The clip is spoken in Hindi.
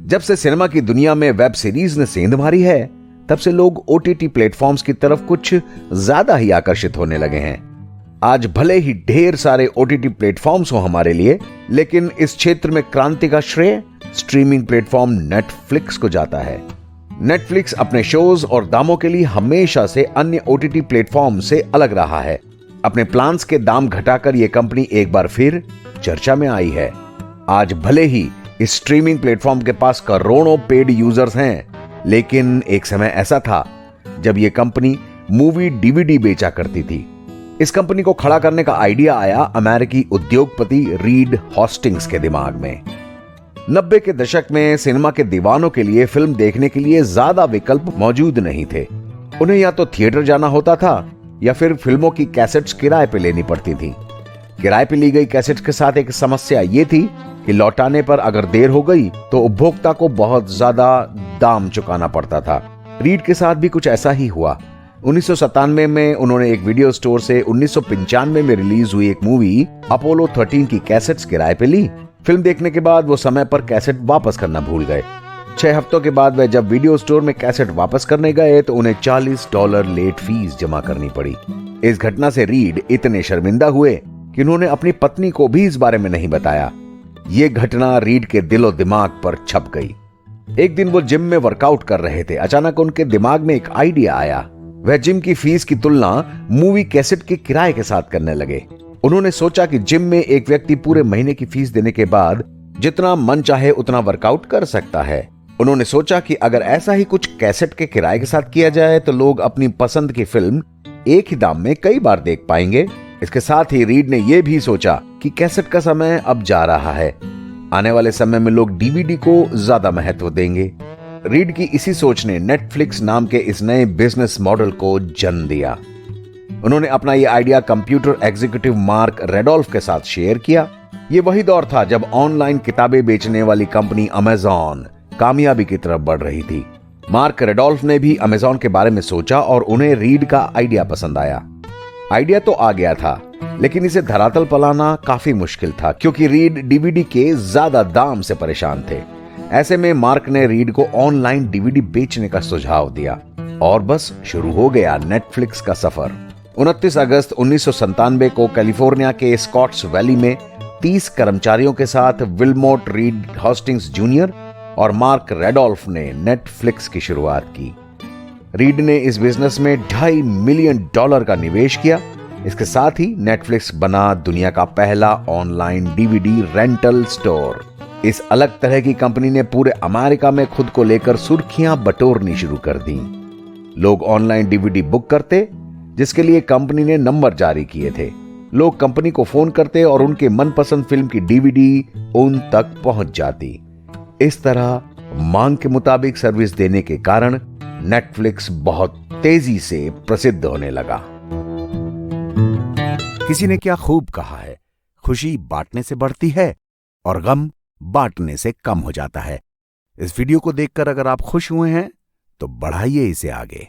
जब से सिनेमा की दुनिया में वेब सीरीज ने सेंध मारी है, तब से लोग ओटीटी प्लेटफॉर्म्स की तरफ कुछ ज्यादा ही आकर्षित होने लगे हैं। आज भले ही ढेर सारे ओटीटी प्लेटफॉर्म्स हो हमारे लिए, लेकिन इस क्षेत्र में क्रांति का श्रेय स्ट्रीमिंग प्लेटफॉर्म नेटफ्लिक्स को जाता है। नेटफ्लिक्स अपने शोज और दामों के लिए हमेशा से अन्य ओटीटी प्लेटफॉर्म से अलग रहा है। अपने प्लान्स के दाम घटाकर यह कंपनी एक बार फिर चर्चा में आई है। आज भले ही इस स्ट्रीमिंग प्लेटफॉर्म के पास करोड़ों पेड यूजर्स हैं, लेकिन एक समय ऐसा था जब यह कंपनी मूवी डीवीडी बेचा करती थी। इस कंपनी को खड़ा करने का आइडिया आया अमेरिकी उद्योगपति रीड हॉस्टिंग्स के दिमाग में। 90 के दशक में सिनेमा के दीवानों के लिए फिल्म देखने के लिए ज्यादा विकल्प मौजूद नहीं थे। उन्हें या तो थिएटर जाना होता था या फिर फिल्मों की कैसेट्स किराए पे लेनी पड़ती थी। किराए पे ली गई कैसेट्स के साथ एक समस्या ये थी कि लौटाने पर अगर देर हो गई तो उपभोक्ता को बहुत ज्यादा दाम चुकाना पड़ता था। रीड के साथ भी कुछ ऐसा ही हुआ। 1997 में उन्होंने एक वीडियो स्टोर से 1995 में रिलीज हुई एक मूवी अपोलो 13 की कैसेट्स किराए पे ली। फिल्म देखने के बाद वो समय पर कैसेट वापस करना भूल गए। 6 हफ्तों के बाद वे जब वीडियो स्टोर में कैसेट वापस करने गए तो उन्हें $40 लेट फीस जमा करनी पड़ी। इस घटना से रीड इतने शर्मिंदा हुए कि उन्होंने अपनी पत्नी को भी इस बारे में नहीं बताया। यह घटना रीड के दिलो दिमाग पर छप गई। एक दिन वो जिम में वर्कआउट कर रहे थे। अचानक उनके दिमाग में एक आइडिया आया। वह जिम की फीस की तुलना मूवी कैसेट के किराए के साथ करने लगे। उन्होंने सोचा कि जिम में एक व्यक्ति पूरे महीने की फीस देने के बाद जितना मन चाहे उतना वर्कआउट कर सकता है। उन्होंने सोचा कि अगर ऐसा ही कुछ कैसेट के किराए के साथ किया जाए तो लोग अपनी पसंद की फिल्म एक ही दाम में कई बार देख पाएंगे। इसके साथ ही रीड ने यह भी सोचा कि कैसेट का समय अब जा रहा है। आने वाले समय में लोग डीवीडी को ज्यादा महत्व देंगे। रीड की इसी सोच ने नेटफ्लिक्स नाम के इस नए बिजनेस मॉडल को जन्म दिया। उन्होंने अपना यह आइडिया कंप्यूटर एग्जीक्यूटिव मार्क रेडोल्फ के साथ शेयर किया। यह वही दौर था जब ऑनलाइन किताबें बेचने वाली कंपनी अमेज़न कामयाबी की तरफ बढ़ रही थी। मार्क रेडोल्फ ने भी अमेज़न के बारे में सोचा और उन्हें रीड का आइडिया पसंद आया। आइडिया तो आ गया था, लेकिन इसे धरातल पर लाना काफी मुश्किल था क्योंकि रीड डीवीडी के ज्यादा दाम से परेशान थे। ऐसे में मार्क ने रीड को ऑनलाइन डीवीडी बेचने का सुझाव दिया और बस शुरू हो गया नेटफ्लिक्स का सफर। 29 अगस्त 1997 को कैलिफोर्निया के स्कॉट्स वैली में 30 कर्मचारियों के साथ विल्मोट रीड हॉस्टिंग्स जूनियर और मार्क रेडोल्फ ने नेटफ्लिक्स की शुरुआत की। रीड ने इस बिजनेस में $2.5 मिलियन का निवेश किया। इसके साथ ही नेटफ्लिक्स बना दुनिया का पहला ऑनलाइन डीवीडी रेंटल स्टोर। इस अलग तरह की कंपनी ने पूरे अमेरिका में खुद को लेकर सुर्खियां बटोरनी शुरू कर दी। लोग ऑनलाइन डीवीडी बुक करते, जिसके लिए कंपनी ने नंबर जारी किए थे। लोग कंपनी को फोन करते और उनके मनपसंद फिल्म की डीवीडी उन तक पहुंच जाती। इस तरह मांग के मुताबिक सर्विस देने के कारण नेटफ्लिक्स बहुत तेजी से प्रसिद्ध होने लगा। किसी ने क्या खूब कहा है, खुशी बांटने से बढ़ती है और गम बांटने से कम हो जाता है। इस वीडियो को देखकर अगर आप खुश हुए हैं तो बढ़ाइए इसे आगे।